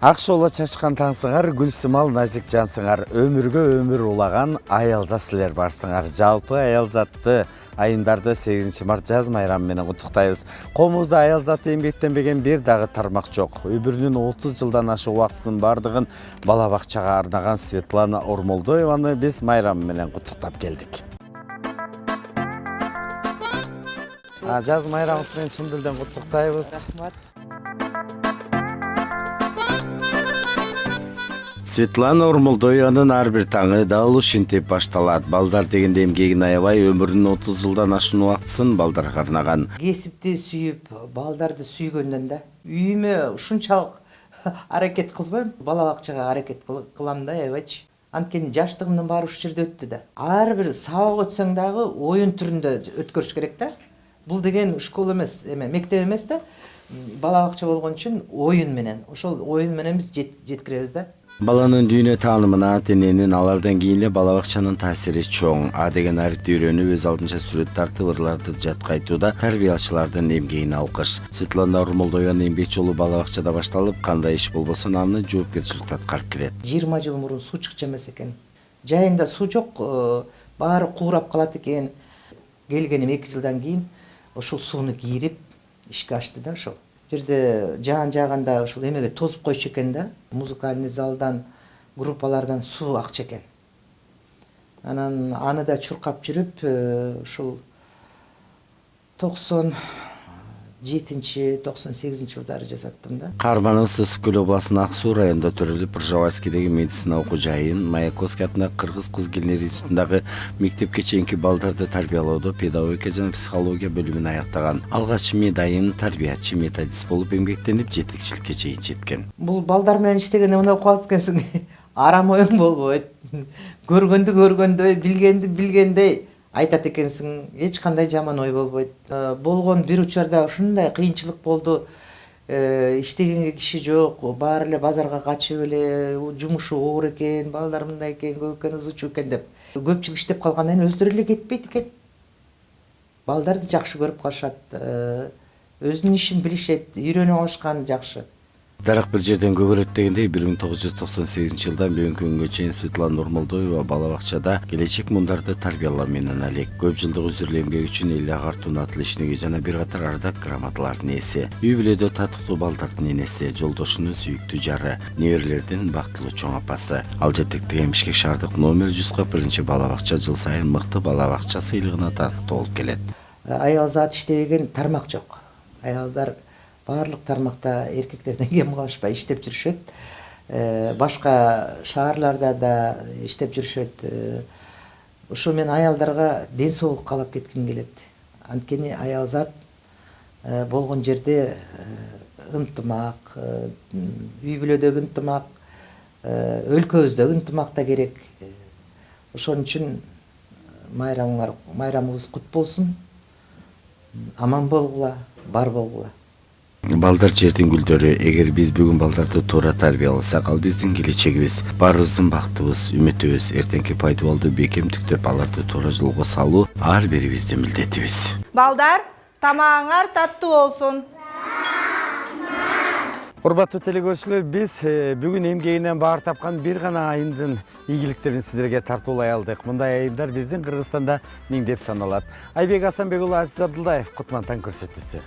Ак шола чачкан таңсыңар, гүл сымал назик жансыңар, өмүргө өмүр улаган аялза силер барсыңар. Жалпы аялзатты айындарды 8 март жаз майрамы менен куттуктайбыз. Комузда аялзатты эмгектенбеген бир дагы тармак жок. Өмүрүнүн 30 жылдан ашык убактысынын бардыгын бала бакчага арнаган Светлана Ормолдоеваны биз майрамы менен куттуктап келдик. Жаз майрамыбыз менен чын дилден куттуктайбыз. Светлана Ормолдоеванын ар бир таңы дал ушинтип башталат. Балдар дегенде эмгегин аябай өмүрүнүн 30 жылдан ашуун убактысын балдарга арнаган. Кесипти сүйүп, балдарды сүйгөндөн да үйүмө ушунчалык аракет кылбайм, бала бакчага аракет кылам да аябайчы. Анткени жаштыгымдын баары ушул жерде өттү да. Ар бир сабак өтсөң дагы оюн түрүндө өткөрүш керек да. Бул деген школа эмес, мектеп эмес да. Бала бакча болгон үчүн оюн менен, ошол оюн менен биз жеткиребиз да. Баланын дүйнө таанымына ата-эненин алардан кийин эле бала бакчанын таасири чоң. А деген арифти үйрөнүп, өз алдынча сүрөт тартып, ырларды жаткайтууда тарбиялаачылардын эмгегине алкыш. Светлана Ормолдоеванын эмгек жолу бала бакчада башталып, кандай иш болбосо аны жоопкерчиликти аткарып келет. 20 жыл мурун суу чыкчу эмес экен. Жайында суу жок, баары куурап калат экен. Келгеним 2 жылдан кийин ошол сууну кийирип ишке ачты да ошол. Жерде жаан жааганда ушул эмеге тосуп койчу экен да. Музыкальный залдан, группалардан суу акчу экен. Анан аны да чуркап жүрүп, ушул 97-98 жылдары жасаттым да. Карманов Ысык-Көл областынын Ак Суу районунда төрөлүп, Ржавайскийдеги медицина окуу жайын, Маяковский атындагы Кыргыз кыз-келиндер институтундагы мектепке чейинки балдарды тарбиялоодо педагогика жана психология бөлүмүн аяктаган. Алгач медайым, тарбиячы, методист болуп эмгектенип, жетекчиликке чейин жеткен. Бул балдар менен иштегенде мындай кылат экенсиң. Арам оюң болбойт. Көргөндү көргөндөй, билгенди билгендей айтат экенсиң, эч кандай жаман ой болбойт. Болгон бир учурда ушундай кыйынчылык болду. Иштегенге киши жок, баары эле базарга качып эле, жумушу оор экен, балдар мындай экен, көп экен, ызычуу экен деп. Көп жыл иштеп калгандан кийин өздөрү эле кетпейт экен. Балдарды жакшы көрүп калышат. Өзүнүн ишин билишет, үйрөнүп алышкан жакшы. Дарак бир жерден көгөрөт дегендей 1998 жылдан бүгүнкү күнгө чейин Светлана Ормолдоева бала бакчада келечек мундарды тарбиялоо менен алек. Көп жылдык үзүрлүү эмгеги үчүн эл агартууну атылышныгы жана бир катар ардак грамоталардын ээси. Үй бүлөдө татыктуу балдардын энеси, жолдошунун сүйүктүү жары, неберелердин бактылуу чоң апасы. Ал жетектеген Бишкек шаардык номер 141 бала бакча жыл сайын мыкты бала бакча сыйлыгына татыктуу болуп келет. Аялзат иштебеген тармак жок. Аялдар барлык тармакта эркектерден кем калышпай иштеп жүрүшөт. Башка шаарларда да иштеп жүрүшөт. Ошо мен аялдарга ден соолук каалап кетким келет. Анткени аялзат болгон жерде ынтымак, үй бүлөдөгү ынтымак, өлкөбүздөгү ынтымак да керек. Ошон үчүн майрамыбыз кут болсун. Аман болгула, бар болгула. Балдар жердин гүлдөрү. Эгер биз бүгүн балдарды туура тарбияласак, ал биздин келечегибиз, баарыбыздын бактыбыз, үмүтүбүз. Эртеңки пайдубалдуу бекем түктөп аларды туура жолго салуу ар бирибиздин милдетибиз. Балдар, тамагыңар таттуу болсун. Урматтуу телекөрүүчүлөр, биз бүгүн эмгегинен баар тапкан бир гана айымдын ийгиликтерин сиздерге тартуулай алдык. Мындай айымдар биздин Кыргызстанда миңдеп саналат. Айбек Асанбек уулу, Азиз Абдылдаев, Кутман таң көрсөтүүсү.